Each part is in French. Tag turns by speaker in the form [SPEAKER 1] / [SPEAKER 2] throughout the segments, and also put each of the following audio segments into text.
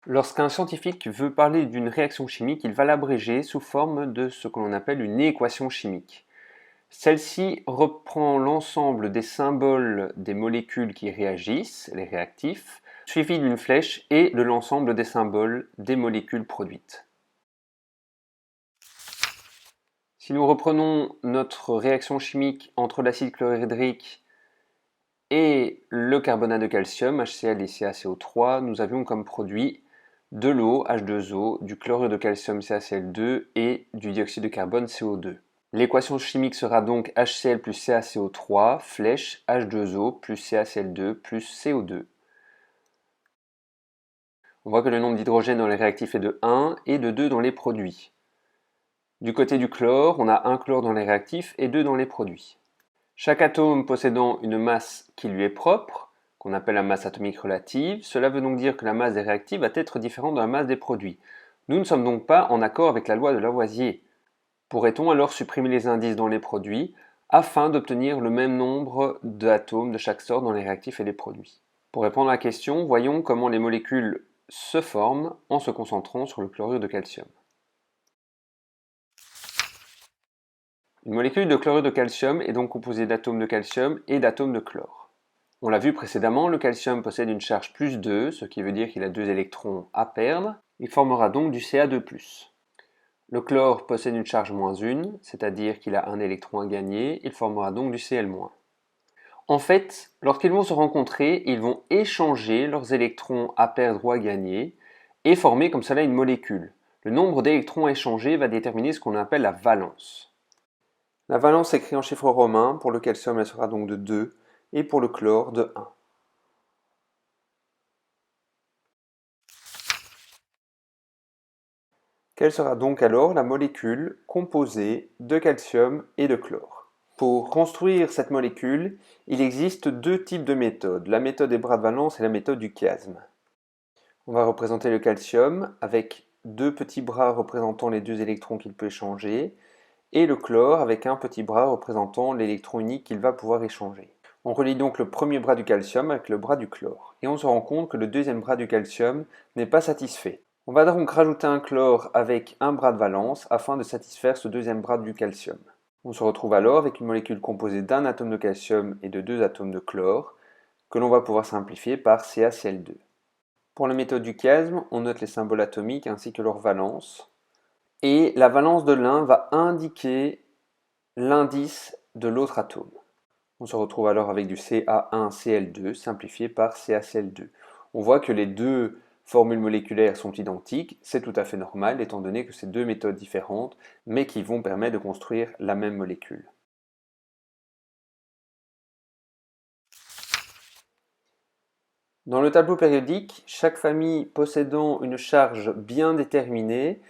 [SPEAKER 1] Lorsqu'un scientifique veut parler d'une réaction chimique, il va l'abréger sous forme de ce que l'on appelle une équation chimique. Celle-ci reprend l'ensemble des symboles des molécules qui réagissent, les réactifs, suivi d'une flèche et de l'ensemble des symboles des molécules produites. Si nous reprenons notre réaction chimique entre l'acide chlorhydrique et le carbonate de calcium, HCl et CaCO3, nous avions comme produit de l'eau, H2O, du chlorure de calcium, CaCl2 et du dioxyde de carbone, CO2. L'équation chimique sera donc HCl plus CaCO3, flèche H2O plus CaCl2 plus CO2. On voit que le nombre d'hydrogène dans les réactifs est de 1 et de 2 dans les produits. Du côté du chlore, on a un chlore dans les réactifs et 2 dans les produits. Chaque atome possédant une masse qui lui est propre, qu'on appelle la masse atomique relative, cela veut donc dire que la masse des réactifs va être différente de la masse des produits. Nous ne sommes donc pas en accord avec la loi de Lavoisier. Pourrait-on alors supprimer les indices dans les produits afin d'obtenir le même nombre d'atomes de chaque sorte dans les réactifs et les produits? Pour répondre à la question, voyons comment les molécules se forment en se concentrant sur le chlorure de calcium. Une molécule de chlorure de calcium est donc composée d'atomes de calcium et d'atomes de chlore. On l'a vu précédemment, le calcium possède une charge plus 2, ce qui veut dire qu'il a 2 électrons à perdre. Il formera donc du Ca2+. Le chlore possède une charge moins 1, c'est-à-dire qu'il a un électron à gagner, il formera donc du Cl-. En fait, lorsqu'ils vont se rencontrer, ils vont échanger leurs électrons à perdre ou à gagner et former comme cela une molécule. Le nombre d'électrons échangés va déterminer ce qu'on appelle la valence. La valence est écrite en chiffres romains, pour le calcium elle sera donc de 2 et pour le chlore de 1. Quelle sera donc alors la molécule composée de calcium et de chlore? Pour construire cette molécule, il existe deux types de méthodes, la méthode des bras de valence et la méthode du chiasme. On va représenter le calcium avec deux petits bras représentant les deux électrons qu'il peut échanger, et le chlore avec un petit bras représentant l'électron unique qu'il va pouvoir échanger. On relie donc le premier bras du calcium avec le bras du chlore, et on se rend compte que le deuxième bras du calcium n'est pas satisfait. On va donc rajouter un chlore avec un bras de valence afin de satisfaire ce deuxième bras du calcium. On se retrouve alors avec une molécule composée d'un atome de calcium et de deux atomes de chlore, que l'on va pouvoir simplifier par CaCl2. Pour la méthode du chiasme, on note les symboles atomiques ainsi que leur valence, et la valence de l'un va indiquer l'indice de l'autre atome. On se retrouve alors avec du Ca1Cl2 simplifié par CaCl2. On voit que les deux formules moléculaires sont identiques, c'est tout à fait normal étant donné que c'est deux méthodes différentes, mais qui vont permettre de construire la même molécule. Dans le tableau périodique, chaque famille possédant une charge bien déterminée,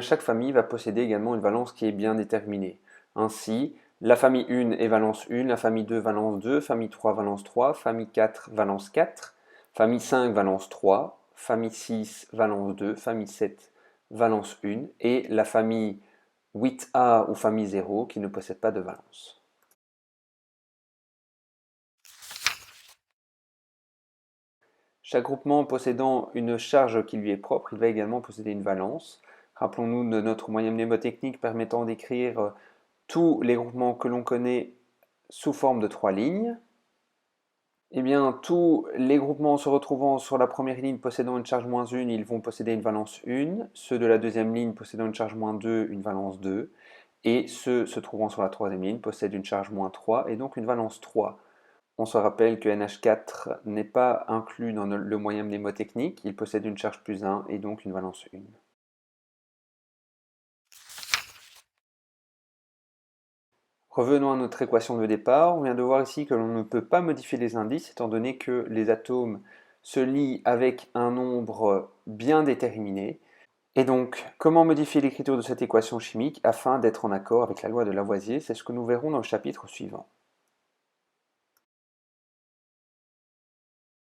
[SPEAKER 1] chaque famille va posséder également une valence qui est bien déterminée. Ainsi, la famille 1 est valence 1, la famille 2 valence 2, famille 3 valence 3, famille 4 valence 4, famille 5 valence 3, famille 6 valence 2, famille 7 valence 1 et la famille 8A ou famille 0 qui ne possède pas de valence. Chaque groupement possédant une charge qui lui est propre, il va également posséder une valence. Rappelons-nous de notre moyen mnémotechnique permettant d'écrire tous les groupements que l'on connaît sous forme de 3 lignes. Tous les groupements se retrouvant sur la première ligne possédant une charge moins 1, ils vont posséder une valence 1. Ceux de la deuxième ligne possédant une charge moins 2, une valence 2. Et ceux se trouvant sur la troisième ligne possèdent une charge moins 3 et donc une valence 3. On se rappelle que NH4 n'est pas inclus dans le moyen mnémotechnique, il possède une charge plus 1 et donc une valence 1. Revenons à notre équation de départ, on vient de voir ici que l'on ne peut pas modifier les indices étant donné que les atomes se lient avec un nombre bien déterminé. Et donc, comment modifier l'écriture de cette équation chimique afin d'être en accord avec la loi de Lavoisier? C'est ce que nous verrons dans le chapitre suivant.